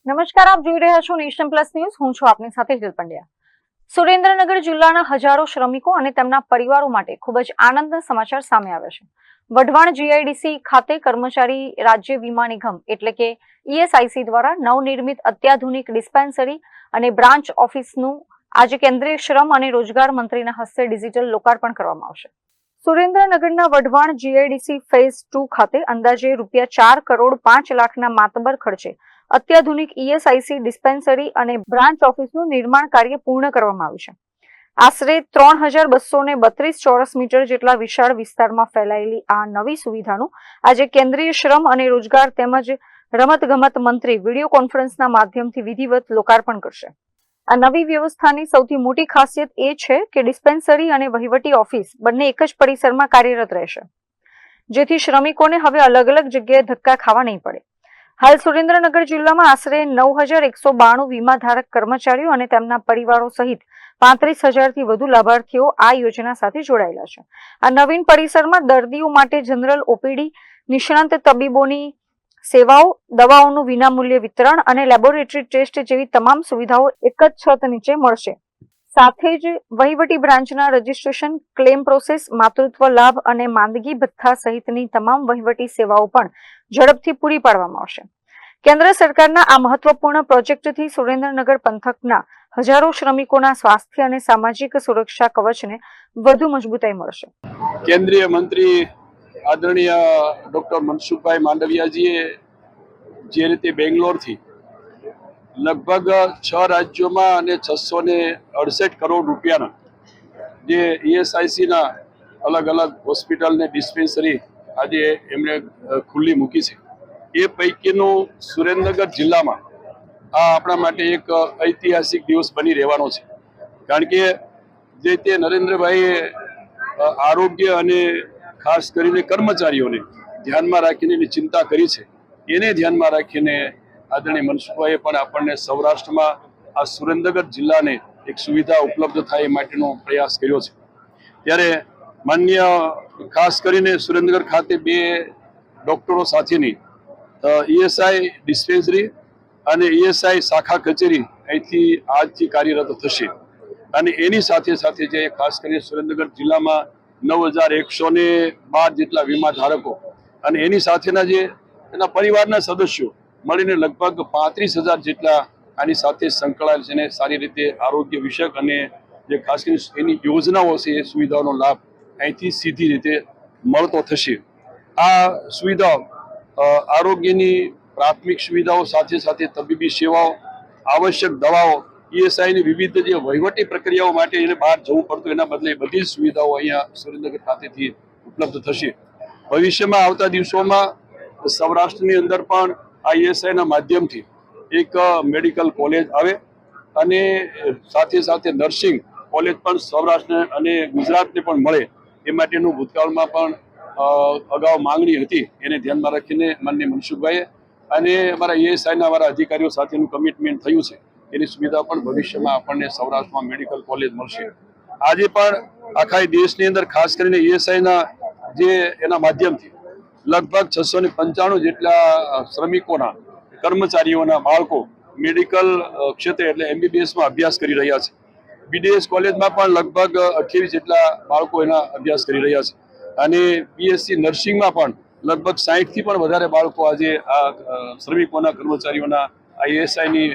નમસ્કાર, આપ જોઈ રહ્યા છો નેશન પ્લસ ન્યૂઝ. હું છું આપની સાથે હિલ પંડ્યા. સુરેન્દ્રનગર જિલ્લાના હજારો શ્રમિકો અને તેમના પરિવારો માટે ખૂબ જ આનંદના સમાચાર સામે આવ્યા છે. વઢવાણ જીઆઈડીસી ખાતે કર્મચારી રાજ્ય વીમા નિગમ એટલે કે ઈએસઆઈસી દ્વારા નવનિર્મિત અત્યાધુનિક ડિસ્પેન્સરી અને બ્રાન્ચ ઓફિસનું આજે કેન્દ્રીય શ્રમ અને રોજગાર મંત્રીના હસ્તે ડિજિટલ લોકાર્પણ કરવામાં આવશે. સુરેન્દ્રનગરના વઢવાણ જીઆઈડીસી ફેઝ 2 ખાતે અંદાજે ₹4,05,00,000ના માતબર ખર્ચે અત્યાધુનિક ઈએસઆઈસી ડિસ્પેન્સરી અને બ્રાન્ચ ઓફિસનું નિર્માણ કાર્ય પૂર્ણ કરવામાં આવ્યું છે. આશરે 3,232 ચોરસ મીટર જેટલા વિશાળ વિસ્તારમાં ફેલાયેલી આ નવી સુવિધાનું આજે કેન્દ્રીય શ્રમ અને રોજગાર તેમજ રમતગમત મંત્રી વિડીયો કોન્ફરન્સના માધ્યમથી વિધિવત લોકાર્પણ કરશે. આ નવી વ્યવસ્થાની સૌથી મોટી ખાસિયત એ છે કે ડિસ્પેન્સરી અને વહીવટી ઓફિસ બંને એક જ પરિસરમાં કાર્યરત રહેશે, જેથી શ્રમિકોને હવે અલગ અલગ જગ્યાએ ધક્કા ખાવા નહીં પડે. હાલ સુરેન્દ્રનગર જિલ્લામાં આશરે 9,192 વીમાધારક કર્મચારીઓ અને તેમના પરિવારો સહિત 35,000થી વધુ લાભાર્થીઓ આ યોજના સાથે જોડાયેલા છે. આ નવીન પરિસરમાં દર્દીઓ માટે જનરલ ઓપીડી, નિષ્ણાંત તબીબોની સેવાઓ, દવાઓનું વિનામૂલ્ય વિતરણ અને લેબોરેટરી ટેસ્ટ જેવી તમામ સુવિધાઓ એક જ છત નીચે મળશે. સાથે જ વહીવટી બ્રાન્ચના રજીસ્ટ્રેશન, ક્લેમ પ્રોસેસ, માતૃત્વ લાભ અને માંદગી ભથ્થા સહિતની તમામ વહીવટી સેવાઓ પણ ઝડપથી પૂરી પાડવામાં આવશે. કેન્દ્ર સરકારના આ મહત્વપૂર્ણ પ્રોજેક્ટથી સુરેન્દ્રનગર પંથકના હજારો શ્રમિકોના સ્વાસ્થ્ય અને સામાજિક સુરક્ષા કવચને વધુ મજબૂતાઈ મળશે. કેન્દ્રીય મંત્રી આદરણીય ડોક્ટર મનસુખભાઈ માંડવિયાજીએ જે રીતે બેંગ્લોરથી લગભગ 6 રાજ્યોમાં અને 668 કરોડ રૂપિયાના જે ઈએસઆઈસીના અલગ અલગ હોસ્પિટલ ને ડિસ્પેન્સરી આજે એમણે ખુલ્લી મૂકી છે. એ પૈકીનું સુરેન્દ્રનગર જિલ્લામાં આ આપણા માટે એક ઐતિહાસિક દિવસ બની રહેવાનો છે. કારણ કે જે તે નરેન્દ્રભાઈએ આરોગ્ય અને ખાસ કરીને કર્મચારીઓને ધ્યાનમાં રાખીને એની ચિંતા કરી છે, એને ધ્યાનમાં રાખીને આદરણીય મનસુખભાઈએ પણ આપણને સૌરાષ્ટ્રમાં આ સુરેન્દ્રનગર જિલ્લાને એક સુવિધા ઉપલબ્ધ થાય એ માટેનો પ્રયાસ કર્યો છે. ત્યારે માન્ય ખાસ કરીને સુરેન્દ્રનગર ખાતે 2 ડોક્ટરો સાથેની ઈએસઆઈ ડિસ્પેન્સરી અને ઈએસઆઈ શાખા કચેરી અહીંથી આજથી કાર્યરત થશે. અને એની સાથે સાથે જે ખાસ કરીને સુરેન્દ્રનગર જિલ્લામાં 9,112 જેટલા વીમા ધારકો અને એની સાથેના જે એના પરિવારના સદસ્યો મળીને લગભગ 35,000 જેટલા આની સાથે સંકળાયેલ છે અને સારી રીતે આરોગ્ય વિષયક અને જે ખાસ કરીને એની યોજનાઓ છે એ સુવિધાઓનો લાભ અહીંથી સીધી રીતે મળતો થશે. આ સુવિધાઓ આરોગ્યની પ્રાથમિક સુવિધાઓ સાથે સાથે તબીબી સેવાઓ, આવશ્યક દવાઓ, ઈએસઆઈની વિવિધ જે વહીવટી પ્રક્રિયાઓ માટે એને બહાર જવું પડતું એના બદલે બધી સુવિધાઓ અહીંયા સુરેન્દ્રનગર ખાતેથી ઉપલબ્ધ થશે. ભવિષ્યમાં આવતા દિવસોમાં સૌરાષ્ટ્રની અંદર પણ આ ઈએસઆઈના માધ્યમથી એક મેડિકલ કોલેજ આવે અને સાથે સાથે નર્સિંગ કોલેજ પણ સૌરાષ્ટ્ર અને ગુજરાતને પણ મળે એ માટેનું ભૂતકાળમાં પણ અગાઉ માંગણી હતી. એને ધ્યાનમાં રાખીને માનનીય મનસુખભાઈએ અને અમારા ઈએસઆઈના અમારા અધિકારીઓ સાથેનું કમિટમેન્ટ થયું છે. એની સુવિધા પણ ભવિષ્યમાં આપણને સૌરાષ્ટ્રમાં મેડિકલ કોલેજ મળશે. આજે પણ આખા દેશની અંદર ખાસ કરીને ઈએસઆઈના જે એના માધ્યમથી લગભગ 695 જેટલા શ્રમિકોના કર્મચારીઓના બાળકો મેડિકલ ક્ષેત્રે એટલે MBBSમાં અભ્યાસ કરી રહ્યા છે. BDS કોલેજમાં પણ લગભગ 28 જેટલા બાળકો એના અભ્યાસ કરી રહ્યા છે અને BSc નર્સિંગમાં પણ લગભગ 60થી પણ વધારે બાળકો આજે આ શ્રમિકોના કર્મચારીઓના ISIની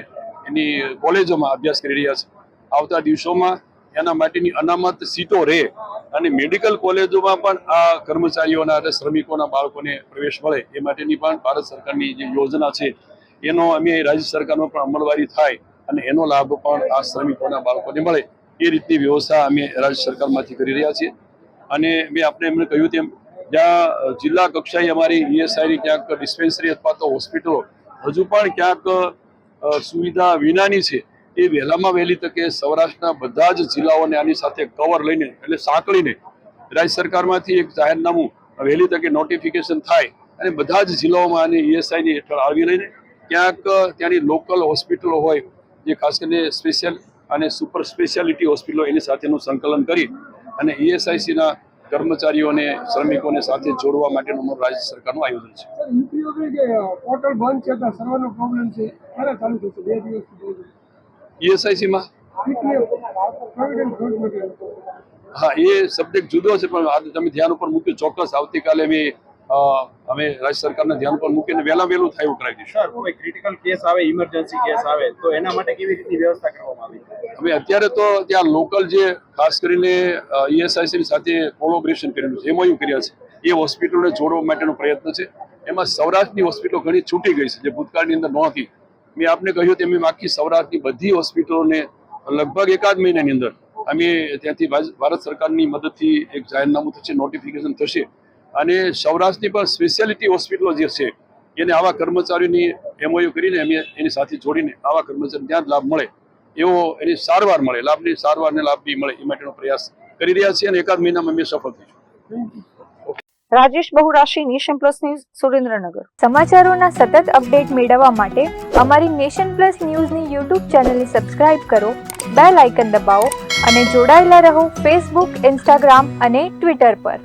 એની કોલેજોમાં અભ્યાસ કરી રહ્યા છે. આવતા દિવસોમાં એના માટેની અનામત સીટો રહે અને મેડિકલ કોલેજોમાં પણ આ કર્મચારીઓના અને શ્રમિકોના બાળકોને પ્રવેશ મળે એ માટેની પણ ભારત સરકારની જે યોજના છે એનો અમે રાજ્ય સરકારનો પણ અમલવારી થાય અને એનો લાભ પણ આ શ્રમિકોના બાળકોને મળે એ રીતની વ્યવસ્થા અમે રાજ્ય સરકારમાંથી કરી રહ્યા છીએ. અને મેં આપણે એમને કહ્યું તેમ જ્યાં જિલ્લા કક્ષાએ અમારી ઈએસઆઈની ક્યાંક ડિસ્પેન્સરી અથવા તો હોસ્પિટલો હજુ પણ ક્યાંક સુવિધા વિનાની છે, એ વહેલામાં વહેલી તકે સૌરાષ્ટ્રના બધા જ જિલ્લાઓને આની સાથે કવર લઈને એટલે સાંકળીને રાજ્ય સરકારમાંથી એક જાહેરનામું વહેલી તકે નોટિફિકેશન થાય અને બધા જ જિલ્લાઓમાં આની ઈએસઆઈની હેઠળ આવી લઈને ક્યાંક ત્યાંની લોકલ હોસ્પિટલો હોય જે ખાસ કરીને સ્પેશિયલ અને સુપર સ્પેશિયાલિટી હોસ્પિટલો એની સાથેનું સંકલન કરી અને ઈએસઆઈસીના કર્મચારીઓને શ્રમિકોને સાથે જોડવા માટેનું અમારું રાજ્ય સરકારનું આયોજન છે. સર યુપીઓની જે પોર્ટલ બંધ છે ત્યાં સર્વરનો પ્રોબ્લેમ છે ક્યારે ચાલુ થશે? 2 દિવસથી ઈએસઆઈસીમાં હા એ સબ્જેક્ટ જુદો છે, પણ આજે તમે ધ્યાન ઉપર મૂક્યું, ચોક્કસ આવતીકાલે અમે રાજ્ય સરકારના ધ્યાન ઉપર મૂકીને વહેલું થાય એવું કરાવી દઈશું. સર કોઈ ક્રિટિકલ કેસ આવે, ઇમરજન્સી કેસ આવે તો એના માટે કેવી રીતની વ્યવસ્થા કરવામાં આવી? હવે અત્યારે તો ત્યાં લોકલ જે ખાસ કરીને ઈએસઆઈસી સાથે કોલોબરેશન કરેલું છે, એમઓયુ કર્યા છે, એ હોસ્પિટલોને જોડવા માટેનો પ્રયત્ન છે. એમાં સૌરાષ્ટ્રની હોસ્પિટલો ઘણી છૂટી ગઈ છે, જે ભૂતકાળની અંદર નહોતી. મેં આપને કહ્યું તેમ આખી સૌરાષ્ટ્રની બધી હોસ્પિટલોને લગભગ એકાદ મહિનાની અંદર અમે ત્યાંથી ભારત સરકારની મદદથી એક જાહેરનામું થશે, નોટિફિકેશન થશે, અને સૌરાષ્ટ્રની પણ સ્પેશિયાલિટી હોસ્પિટલો જે છે એને આવા કર્મચારીઓની એમઓયુ કરીને અમે એની સાથે જોડીને આવા કર્મચારી ત્યાં લાભ મળે એવો, એની સારવાર મળે, લાભની સારવારને લાભ બી મળે એ માટેનો પ્રયાસ કરી રહ્યા છીએ, અને એકાદ મહિનામાં અમે સફળ થઈશું. Rajesh બહુરાશી, nation plus news, Surendranagar. સમાચારોના સતત અપડેટ મેળવવા માટે અમારી નેશન પ્લસ ન્યૂઝની યુટ્યુબ ચેનલને સબસ્ક્રાઇબ કરો, બેલ આઇકન દબાવો અને જોડાયેલા રહો ફેસબુક, ઇન્સ્ટાગ્રામ અને ટ્વિટર પર.